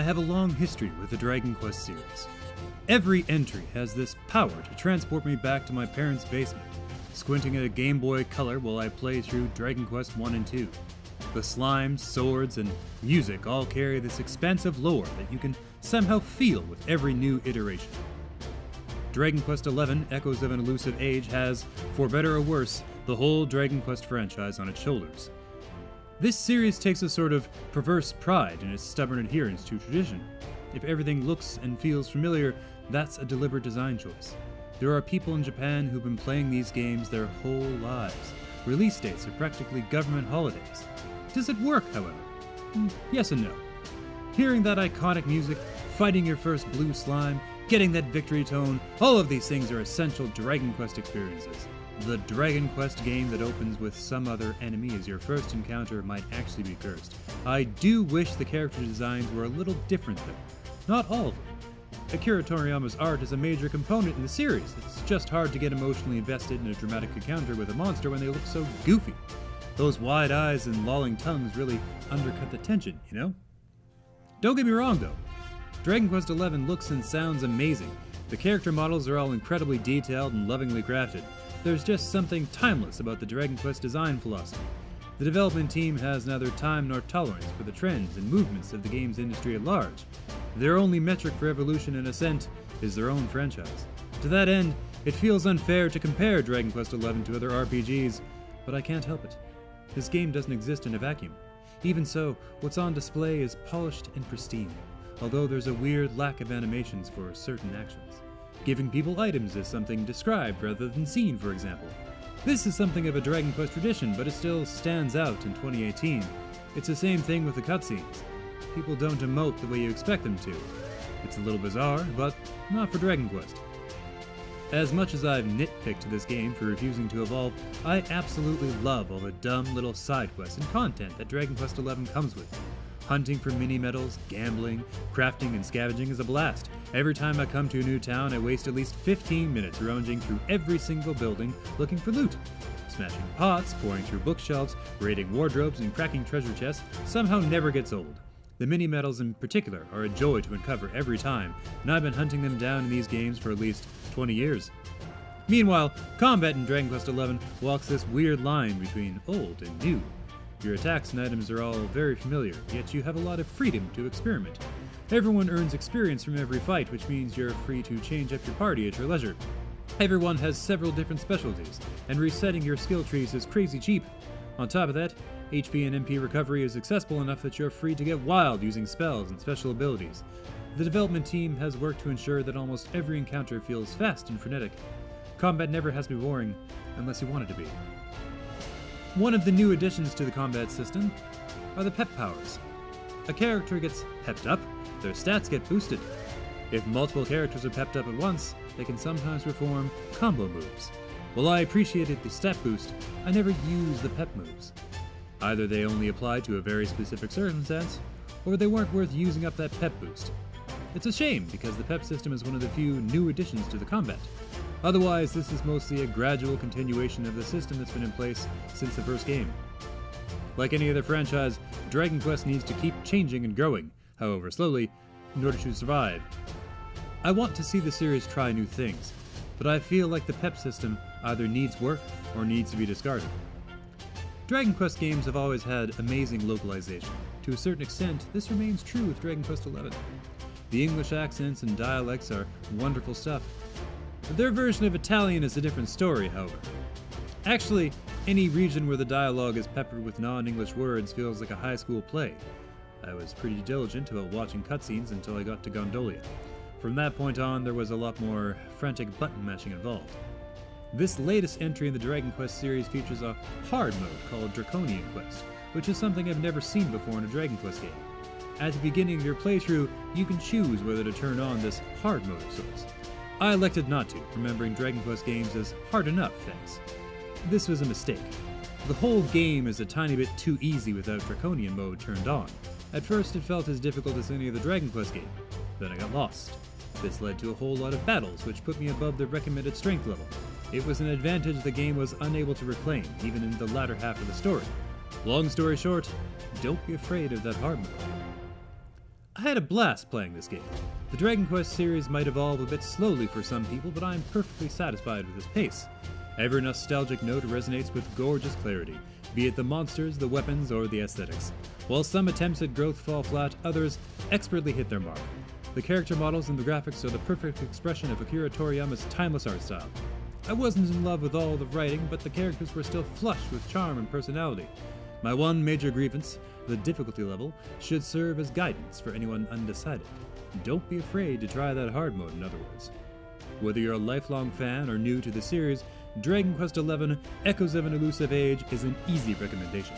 I have a long history with the Dragon Quest series. Every entry has this power to transport me back to my parents' basement, squinting at a Game Boy Color while I play through Dragon Quest 1 and 2. The slimes, swords, and music all carry this expansive lore that you can somehow feel with every new iteration. Dragon Quest XI, Echoes of an Elusive Age, has, for better or worse, the whole Dragon Quest franchise on its shoulders. This series takes a sort of perverse pride in its stubborn adherence to tradition. If everything looks and feels familiar, that's a deliberate design choice. There are people in Japan who've been playing these games their whole lives. Release dates are practically government holidays. Does it work, however? Yes and no. Hearing that iconic music, fighting your first blue slime, getting that victory tone, all of these things are essential Dragon Quest experiences. The Dragon Quest game that opens with some other enemy as your first encounter might actually be cursed. I do wish the character designs were a little different though. Not all of them. Akira Toriyama's art is a major component in the series. It's just hard to get emotionally invested in a dramatic encounter with a monster when they look so goofy. Those wide eyes and lolling tongues really undercut the tension, you know? Don't get me wrong though. Dragon Quest XI looks and sounds amazing. The character models are all incredibly detailed and lovingly crafted. There's just something timeless about the Dragon Quest design philosophy. The development team has neither time nor tolerance for the trends and movements of the games industry at large. Their only metric for evolution and ascent is their own franchise. To that end, it feels unfair to compare Dragon Quest XI to other RPGs, but I can't help it. This game doesn't exist in a vacuum. Even so, what's on display is polished and pristine, although there's a weird lack of animations for certain actions. Giving people items is something described rather than seen, for example. This is something of a Dragon Quest tradition, but it still stands out in 2018. It's the same thing with the cutscenes. People don't emote the way you expect them to. It's a little bizarre, but not for Dragon Quest. As much as I've nitpicked this game for refusing to evolve, I absolutely love all the dumb little side quests and content that Dragon Quest XI comes with. Hunting for mini-medals, gambling, crafting, and scavenging is a blast. Every time I come to a new town, I waste at least 15 minutes rummaging through every single building looking for loot. Smashing pots, pouring through bookshelves, raiding wardrobes, and cracking treasure chests somehow never gets old. The mini-medals in particular are a joy to uncover every time, and I've been hunting them down in these games for at least 20 years. Meanwhile, combat in Dragon Quest XI walks this weird line between old and new. Your attacks and items are all very familiar, yet you have a lot of freedom to experiment. Everyone earns experience from every fight, which means you're free to change up your party at your leisure. Everyone has several different specialties, and resetting your skill trees is crazy cheap. On top of that, HP and MP recovery is accessible enough that you're free to get wild using spells and special abilities. The development team has worked to ensure that almost every encounter feels fast and frenetic. Combat never has to be boring, unless you want it to be. One of the new additions to the combat system are the pep powers. A character gets pepped up, their stats get boosted. If multiple characters are pepped up at once, they can sometimes perform combo moves. While I appreciated the stat boost, I never used the pep moves. Either they only applied to a very specific circumstance, or they weren't worth using up that pep boost. It's a shame, because the pep system is one of the few new additions to the combat. Otherwise, this is mostly a gradual continuation of the system that's been in place since the first game. Like any other franchise, Dragon Quest needs to keep changing and growing, however slowly, in order to survive. I want to see the series try new things, but I feel like the pep system either needs work or needs to be discarded. Dragon Quest games have always had amazing localization. To a certain extent, this remains true with Dragon Quest XI. The English accents and dialects are wonderful stuff. Their version of Italian is a different story, however. Actually, any region where the dialogue is peppered with non-English words feels like a high school play. I was pretty diligent about watching cutscenes until I got to Gondolia. From that point on, there was a lot more frantic button mashing involved. This latest entry in the Dragon Quest series features a hard mode called Draconian Quest, which is something I've never seen before in a Dragon Quest game. At the beginning of your playthrough, you can choose whether to turn on this hard mode of sorts. I elected not to, remembering Dragon Quest games as hard enough things. This was a mistake. The whole game is a tiny bit too easy without Draconian mode turned on. At first it felt as difficult as any other Dragon Quest game, then I got lost. This led to a whole lot of battles, which put me above the recommended strength level. It was an advantage the game was unable to reclaim, even in the latter half of the story. Long story short, don't be afraid of that hard mode. I had a blast playing this game. The Dragon Quest series might evolve a bit slowly for some people, but I'm perfectly satisfied with its pace. Every nostalgic note resonates with gorgeous clarity, be it the monsters, the weapons, or the aesthetics. While some attempts at growth fall flat, others expertly hit their mark. The character models and the graphics are the perfect expression of Akira Toriyama's timeless art style. I wasn't in love with all the writing, but the characters were still flush with charm and personality. My one major grievance, the difficulty level, should serve as guidance for anyone undecided. Don't be afraid to try that hard mode, in other words. Whether you're a lifelong fan or new to the series, Dragon Quest XI Echoes of an Elusive Age is an easy recommendation.